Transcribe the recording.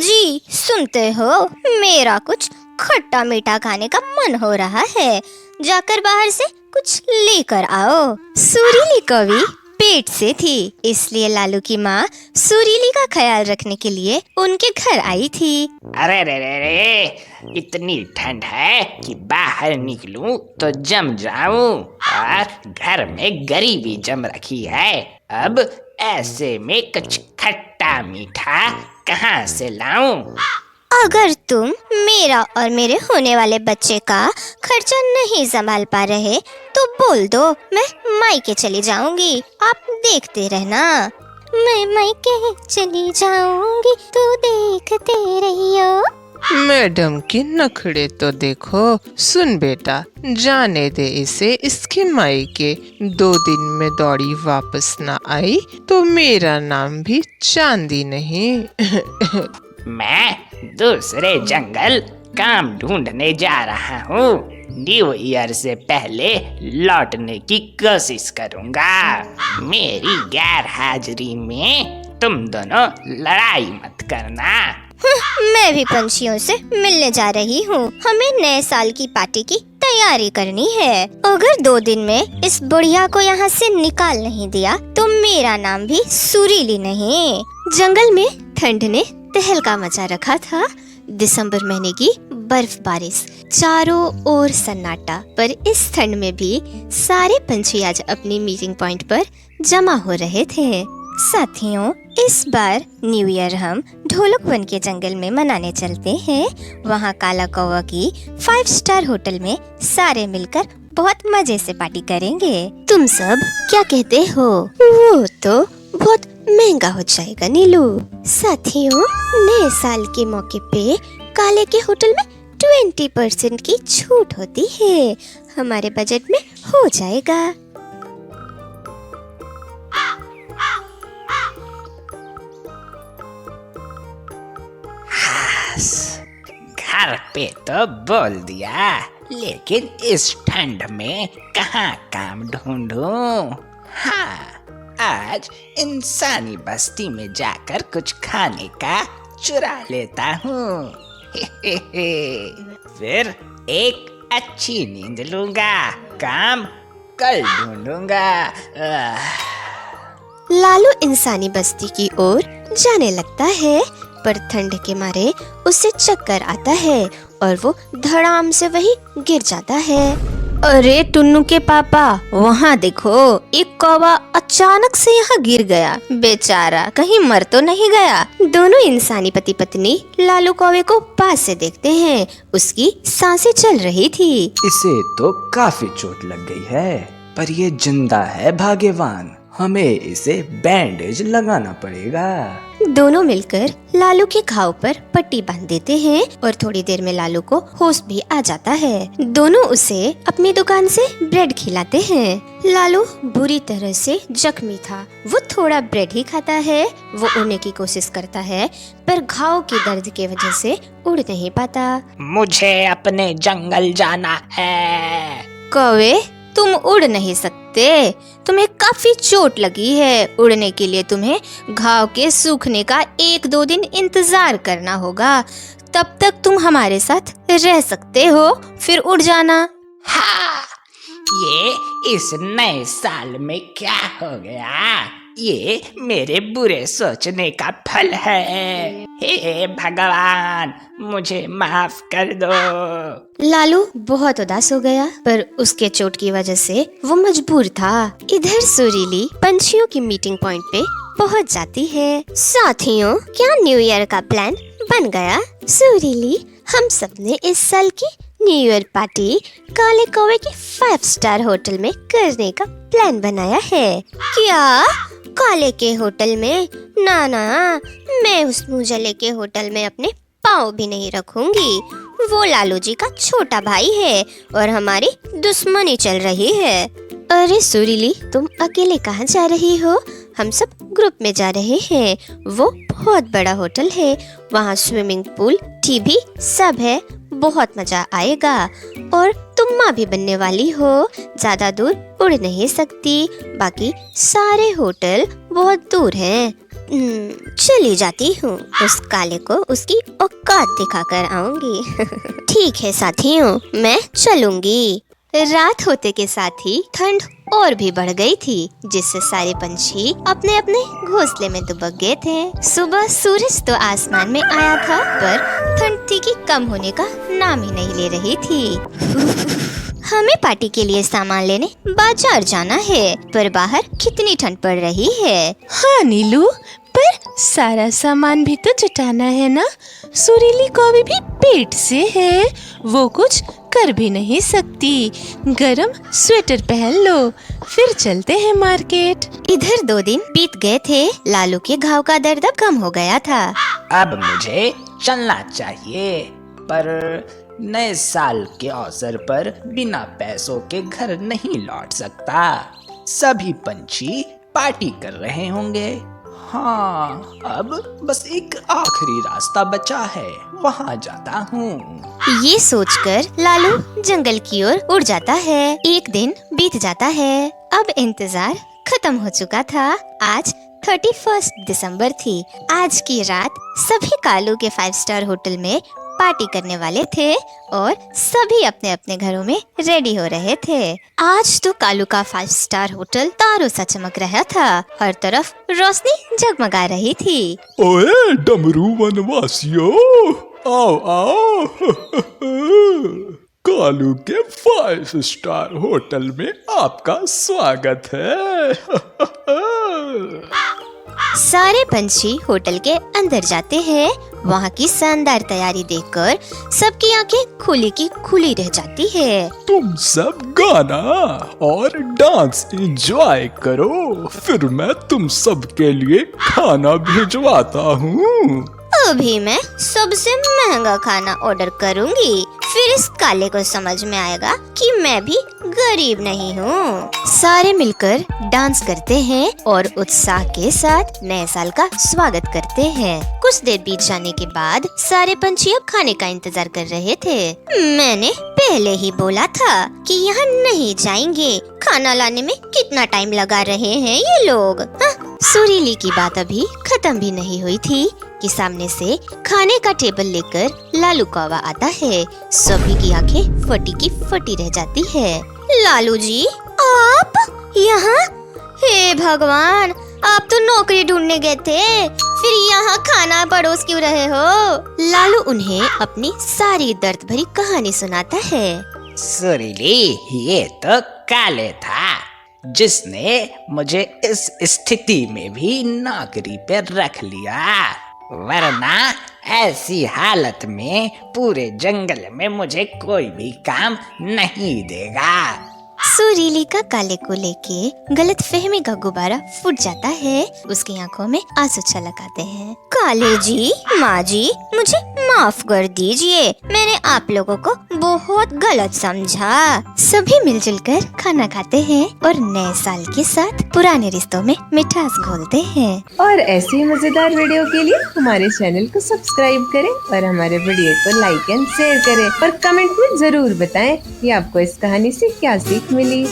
जी सुनते हो, मेरा कुछ खट्टा मीठा खाने का मन हो रहा है। जाकर बाहर से कुछ लेकर आओ। सुरीली कौवी पेट से थी, इसलिए लालू की माँ सुरीली का ख्याल रखने के लिए उनके घर आई थी। अरे रे रे रे, इतनी ठंड है कि बाहर निकलूं तो जम जाऊं और घर में गरीबी जम रखी है। अब ऐसे में कुछ खट्टा मीठा कहाँ से लाऊं? अगर तुम मेरा और मेरे होने वाले बच्चे का खर्चा नहीं संभाल पा रहे तो बोल दो, मैं मायके चली जाऊंगी। आप देखते रहना। मैं मायके चली जाऊंगी, तू देखते रहियो। मैडम के नखड़े तो देखो। सुन बेटा, जाने दे इसे इसकी माई के। 2 दिन में दौड़ी वापस ना आई तो मेरा नाम भी चांदी नहीं। मैं दूसरे जंगल काम ढूंढने जा रहा हूँ। न्यू ईयर से पहले लौटने की कोशिश करूँगा। मेरी गैर हाजिरी में तुम दोनों लड़ाई मत करना। मैं भी पंछियों से मिलने जा रही हूँ। हमें नए साल की पार्टी की तैयारी करनी है। अगर 2 दिन में इस बुढ़िया को यहाँ से निकाल नहीं दिया तो मेरा नाम भी सुरीली नहीं। जंगल में ठंड ने तहलका मचा रखा था। दिसंबर महीने की बर्फ बारिश, चारों ओर सन्नाटा। पर इस ठंड में भी सारे पंछी आज अपनी मीटिंग पॉइंट पर जमा हो रहे थे। साथियों, इस बार न्यू ईयर हम ढोलक वन के जंगल में मनाने चलते हैं। वहाँ काला कौवा की 5 स्टार होटल में सारे मिलकर बहुत मजे से पार्टी करेंगे। तुम सब क्या कहते हो? वो तो बहुत महंगा हो जाएगा नीलू। साथियों, नए साल के मौके पे काले के होटल में 20% की छूट होती है। हमारे बजट में हो जाएगा। घर पे तो बोल दिया, लेकिन इस ठंड में कहाँ काम ढूंढूं? हाँ, आज इंसानी बस्ती में जाकर कुछ खाने का चुरा लेता हूँ। फिर एक अच्छी नींद लूंगा, काम कल ढूंढूंगा। लालू इंसानी बस्ती की ओर जाने लगता है, पर ठंड के मारे उसे चक्कर आता है और वो धड़ाम से वहीं गिर जाता है। अरे टुन्नू के पापा, वहाँ देखो, एक कौवा अचानक से यहाँ गिर गया। बेचारा कहीं मर तो नहीं गया। दोनों इंसानी पति पत्नी लालू कौवे को पास से देखते हैं। उसकी सांसें चल रही थी। इसे तो काफी चोट लग गई है, पर ये जिंदा है भाग्यवान। हमें इसे बैंडेज लगाना पड़ेगा। दोनों मिलकर लालू के घाव पर पट्टी बांध देते हैं और थोड़ी देर में लालू को होश भी आ जाता है। दोनों उसे अपनी दुकान से ब्रेड खिलाते हैं। लालू बुरी तरह से जख्मी था। वो थोड़ा ब्रेड ही खाता है। वो उड़ने की कोशिश करता है, पर घाव के दर्द की वजह से उड़ नहीं पाता। मुझे अपने जंगल जाना है। कौवे, तुम उड़ नहीं सकते। तुम्हें काफी चोट लगी है। उड़ने के लिए तुम्हें घाव के सूखने का 1-2 दिन इंतजार करना होगा। तब तक तुम हमारे साथ रह सकते हो, फिर उड़ जाना। हाँ, ये इस नए साल में क्या हो गया? ये मेरे बुरे सोचने का फल है। हे भगवान, मुझे माफ कर दो। लालू बहुत उदास हो गया, पर उसके चोट की वजह से वो मजबूर था। इधर सुरीली पंछियों की मीटिंग पॉइंट पे पहुंच जाती है। साथियों, क्या न्यू ईयर का प्लान बन गया? सुरीली, हम सब ने इस साल की न्यू ईयर पार्टी काले कौवे के 5 स्टार होटल में करने का प्लान बनाया है। क्या काले के होटल में? ना ना, मैं उस मुंहजले के होटल में अपने पाँव भी नहीं रखूंगी। वो लालू जी का छोटा भाई है और हमारी दुश्मनी चल रही है। अरे सुरीली, तुम अकेले कहाँ जा रही हो? हम सब ग्रुप में जा रहे हैं। वो बहुत बड़ा होटल है। वहाँ स्विमिंग पूल, टीवी सब है। बहुत मजा आएगा। और तुम माँ भी बनने वाली हो। ज्यादा दूर उड़ नहीं सकती। बाकी सारे होटल बहुत दूर हैं। चली जाती हूँ। उस काले को उसकी औकात दिखाकर आऊंगी। ठीक है साथियों, मैं चलूंगी। रात होते के साथ ही ठंड और भी बढ़ गई थी, जिससे सारे पंछी अपने अपने घोंसले में दुबक गए थे। सुबह सूरज तो आसमान में आया था, पर ठंड थी कि कम होने का नाम ही नहीं ले रही थी। हमें पार्टी के लिए सामान लेने बाजार जाना है, पर बाहर कितनी ठंड पड़ रही है। हाँ नीलू, पर सारा सामान भी तो जुटाना है ना। सुरीली कौवी भी पेट से है, वो कुछ कर भी नहीं सकती। गरम स्वेटर पहन लो, फिर चलते हैं मार्केट। इधर 2 दिन बीत गए थे। लालू के घाव का दर्द अब कम हो गया था। अब मुझे चलना चाहिए, पर नए साल के अवसर पर बिना पैसों के घर नहीं लौट सकता। सभी पंछी पार्टी कर रहे होंगे। हाँ, अब बस एक आखिरी रास्ता बचा है, वहाँ जाता हूँ। ये सोचकर लालू जंगल की ओर उड़ जाता है। एक दिन बीत जाता है। अब इंतजार खत्म हो चुका था। आज 31 दिसंबर थी। आज की रात सभी कालू के 5 स्टार होटल में पार्टी करने वाले थे और सभी अपने अपने घरों में रेडी हो रहे थे। आज तो कालू का 5 स्टार होटल तारों सा चमक रहा था। हर तरफ रोशनी जगमगा रही थी। ओए डमरू वनवासियों, आओ आओ। कालू के 5 स्टार होटल में आपका स्वागत है। सारे पंछी होटल के अंदर जाते हैं। वहाँ की शानदार तैयारी देखकर सबकी आंखें खुली की खुली रह जाती है। तुम सब गाना और डांस एंजॉय करो, फिर मैं तुम सब के लिए खाना भिजवाता हूँ। अभी मैं सबसे महंगा खाना ऑर्डर करूंगी, फिर इस काले को समझ में आएगा कि मैं भी गरीब नहीं हूँ। सारे मिलकर डांस करते हैं और उत्साह के साथ नए साल का स्वागत करते हैं। कुछ देर बीत जाने के बाद सारे पंछी अब खाने का इंतजार कर रहे थे। मैंने पहले ही बोला था कि यहाँ नहीं जाएंगे। खाना लाने में कितना टाइम लगा रहे हैं ये लोग। सुरीली की बात अभी खत्म भी नहीं हुई थी कि सामने से खाने का टेबल लेकर लालू कौवा आता है। सभी की आंखें फटी की फटी रह जाती है। लालू जी, आप यहाँ? हे भगवान, आप तो नौकरी ढूंढने गए थे, फिर यहाँ खाना परोस क्यों रहे हो? लालू उन्हें अपनी सारी दर्द भरी कहानी सुनाता है। सुरीली, ये तो काले था जिसने मुझे इस स्थिति में भी नौकरी पे रख लिया, वरना ऐसी हालत में पूरे जंगल में मुझे कोई भी काम नहीं देगा। सुरीली का काले को लेके गलत फहमी का गुब्बारा फूट जाता है। उसकी आंखों में आंसू छलक आते हैं। काले जी, माँ जी, मुझे माफ कर दीजिए, मैंने आप लोगों को बहुत गलत समझा। सभी मिलजुल कर खाना खाते हैं और नए साल के साथ पुराने रिश्तों में मिठास घोलते हैं। और ऐसे ही मजेदार वीडियो के लिए हमारे चैनल को सब्सक्राइब करें और हमारे वीडियो को लाइक एंड शेयर करें और कमेंट में जरूर बताएं कि आपको इस कहानी से क्या सीख मिली।